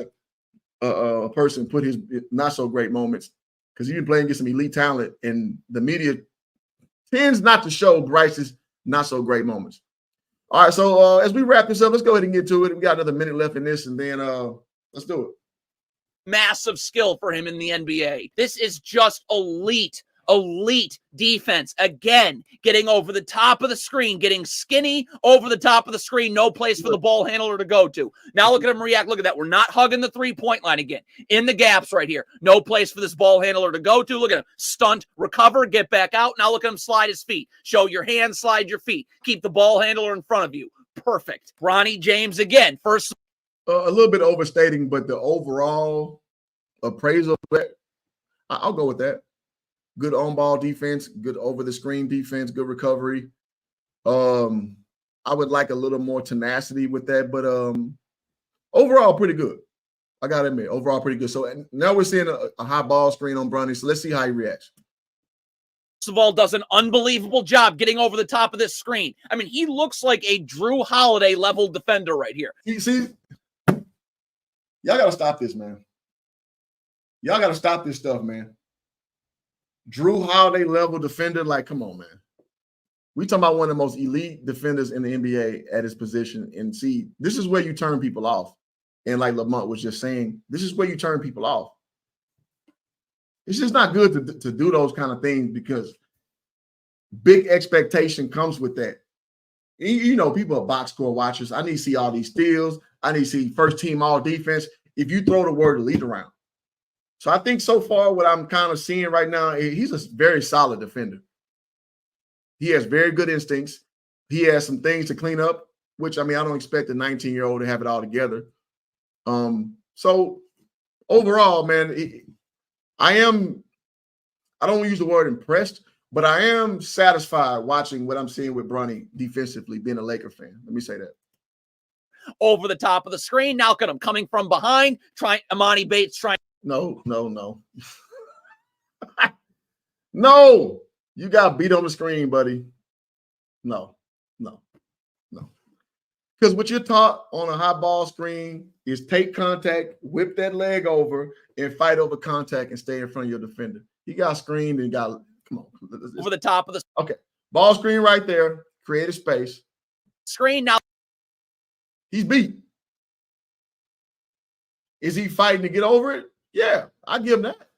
a person put his not so great moments, because he's been playing against some elite talent, and the media tends not to show Bryce's not so great moments. All right, so as we wrap this up, let's go ahead and get to it. We got another minute left in this, and then let's do it. Massive skill for him in the NBA. This is just elite defense. Again, getting over the top of the screen, getting skinny over the top of the screen, no place for the ball handler to go to. Now look at him react. Look at that. We're not hugging the three-point line again. In the gaps right here. No place for this ball handler to go to. Look at him. Stunt, recover, get back out. Now look at him slide his feet. Show your hands, slide your feet. Keep the ball handler in front of you. Perfect. Bronny James again. First. A little bit overstating, but the overall appraisal, I'll go with that. Good on-ball defense, good over-the-screen defense, good recovery. I would like a little more tenacity with that, but overall, pretty good. I got to admit, overall, pretty good. So now we're seeing a high ball screen on Bronny, so let's see how he reacts. First of all, does an unbelievable job getting over the top of this screen. I mean, he looks like a Drew Holiday level defender right here. You see, y'all got to stop this, man. Y'all got to stop this stuff, man. Drew Holiday level defender, like, come on, man. We talking about one of the most elite defenders in the NBA at his position. And see, this is where you turn people off. And like Lamont was just saying, this is where you turn people off. It's just not good to do those kind of things, because big expectation comes with that. People are box score watchers. I need to see all these steals. I need to see first team all defense. If you throw the word elite around. So I think so far what I'm kind of seeing right now, he's a very solid defender. He has very good instincts. He has some things to clean up, which, I mean, I don't expect a 19-year-old to have it all together. So overall, man, I don't want to use the word impressed, but I am satisfied watching what I'm seeing with Bronny defensively, being a Laker fan. Let me say that. Over the top of the screen. Now look at him coming from behind. Emoni Bates trying. No. No. You got beat on the screen, buddy. No. Because what you're taught on a high ball screen is take contact, whip that leg over, and fight over contact and stay in front of your defender. He got screened and come on. Over the top of the. Okay. Ball screen right there. Create a space. Screen now. He's beat. Is he fighting to get over it? Yeah, I give him that.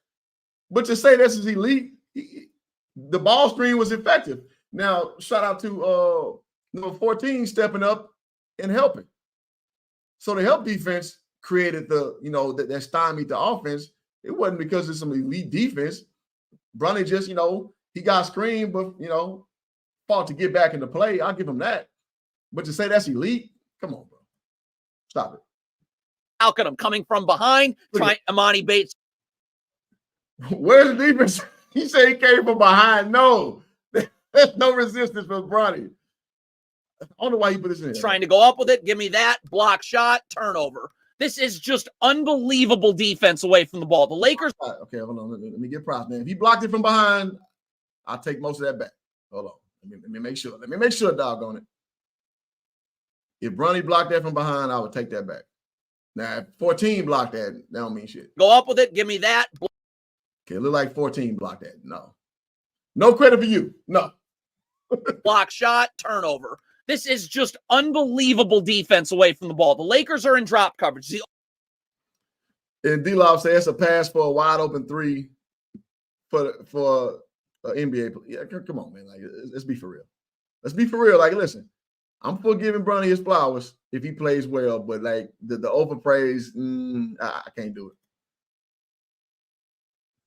But to say this is elite, the ball screen was effective. Now, shout out to number 14 stepping up and helping. So the help defense created that stymied the offense. It wasn't because of some elite defense. Bronny just, He got screened, but fought to get back into play. I'll give him that. But to say that's elite, come on, bro. Stop it. Falcon coming from behind, trying Emoni Bates. Where's the defense? He said he came from behind. No, there's no resistance for Bronny. I don't know why he put this in. Trying to go up with it. Give me that. Block shot. Turnover. This is just unbelievable defense away from the ball. The Lakers. Okay, hold on. Let me get props, man. If he blocked it from behind, I'll take most of that back. Hold on. Let me make sure. Let me make sure, doggone it. If Bronny blocked that from behind, I would take that back. Now, if 14 blocked that don't mean shit. Go up with it. Give me that. Okay, it look like 14 blocked that. No. No credit for you. No. Block shot. Turnover. This is just unbelievable defense away from the ball. The Lakers are in drop coverage. And D-Lob says it's a pass for a wide open three for NBA. Yeah, come on, man. Like, let's be for real. Let's be for real. Like, listen, I'm for giving Bronny his flowers if he plays well, but like the overpraise, I can't do it.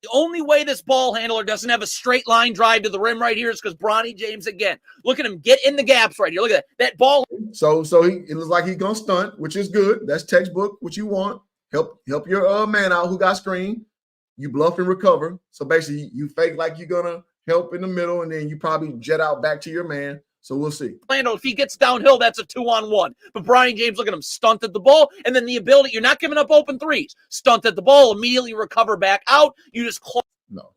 The only way this ball handler doesn't have a straight line drive to the rim right here is because Bronny James, again, look at him get in the gaps right here. Look at that ball. So it looks like he's gonna stunt, which is good. That's textbook. What you want. Help your man out who got screened. You bluff and recover. So basically, you fake like you're gonna help in the middle, and then you probably jet out back to your man. So we'll see. Orlando, if he gets downhill, that's a 2-on-1. But Bronny James, look at him, stunted the ball, and then the ability, you're not giving up open threes. Stunted the ball, immediately recover back out. You just close. No.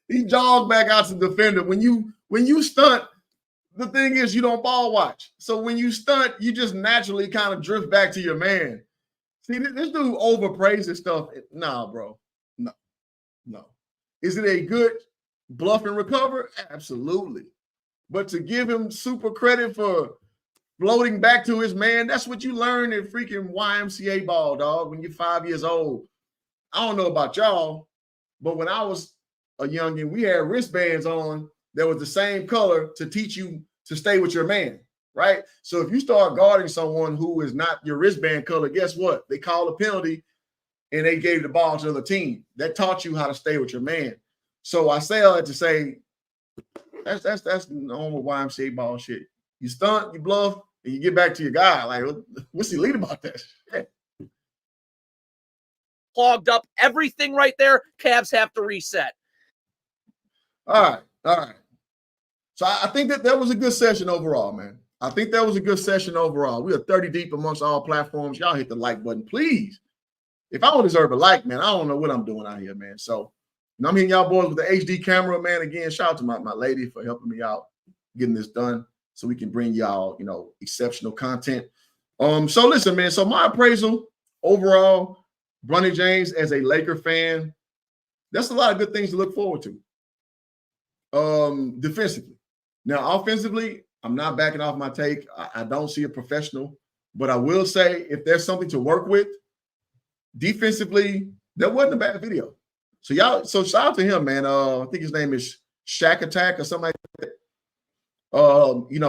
He jogged back out to the defender. When you stunt, the thing is you don't ball watch. So when you stunt, you just naturally kind of drift back to your man. See, this dude overpraises stuff. Nah, bro. No. Is it a good bluff and recover? Absolutely. But to give him super credit for floating back to his man, that's what you learn in freaking YMCA ball, dog, when you're 5 years old. I don't know about y'all, but when I was a youngin', we had wristbands on that was the same color to teach you to stay with your man, right? So if you start guarding someone who is not your wristband color, guess what? They call a penalty and they gave the ball to the team. That taught you how to stay with your man. So I say all that to say that's normal YMCA ball shit. You stunt, you bluff, and you get back to your guy. Like, what's elite about that shit? Clogged up everything right there. Cavs have to reset. All right. So I think that was a good session overall, man. I think that was a good session overall. We are 30 deep amongst all platforms. Y'all hit the like button, please. If I don't deserve a like, man, I don't know what I'm doing out here, man. So I'm hitting y'all boys with the HD camera, man. Again, shout out to my lady for helping me out getting this done so we can bring y'all, exceptional content. So listen, man. So my appraisal overall, Bronny James as a Laker fan, that's a lot of good things to look forward to. Defensively. Now, offensively, I'm not backing off my take. I don't see a professional, but I will say if there's something to work with, defensively, that wasn't a bad video. So shout out to him, man. I think his name is Shack Attack or something like that. He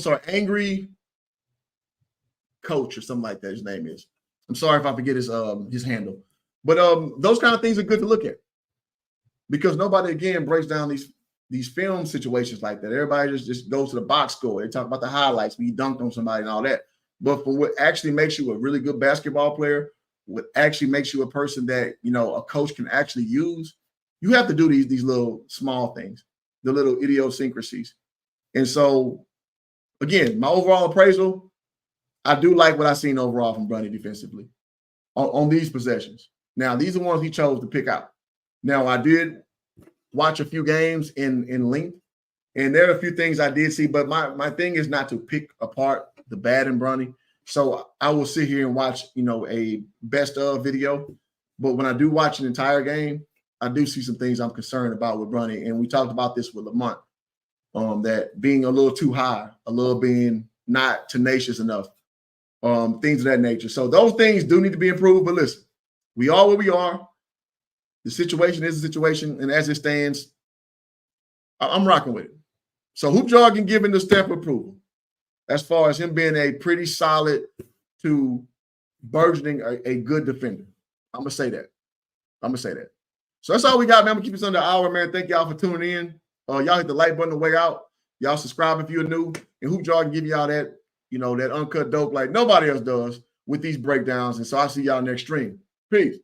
had Angry Coach or something like that. His name is. I'm sorry if I forget his handle. But those kind of things are good to look at because nobody again breaks down these film situations like that. Everybody just goes to the box score. They talk about the highlights when you dunked on somebody and all that. But for what actually makes you a really good basketball player, what actually makes you a person that a coach can actually use, you have to do these little small things, the little idiosyncrasies. And so, again, my overall appraisal, I do like what I've seen overall from Bronny defensively on these possessions. Now, these are ones he chose to pick out. Now, I did watch a few games in length, and there are a few things I did see, but my thing is not to pick apart the bad in Bronny. So I will sit here and watch, a best of video. But when I do watch an entire game, I do see some things I'm concerned about with Bronny. And we talked about this with Lamont, that being a little too high, a little being not tenacious enough, things of that nature. So those things do need to be improved. But listen, we are where we are. The situation is a situation. And as it stands, I'm rocking with it. So Hoop Jargon giving the stamp of approval as far as him being a pretty solid to burgeoning a good defender. I'm going to say that. So that's all we got, man. I'm gonna keep this under an hour, man. Thank y'all for tuning in. Y'all hit the like button on the way out. Y'all subscribe if you're new. And Hoop Jar can give y'all that, that uncut dope like nobody else does with these breakdowns. And so I'll see y'all next stream. Peace.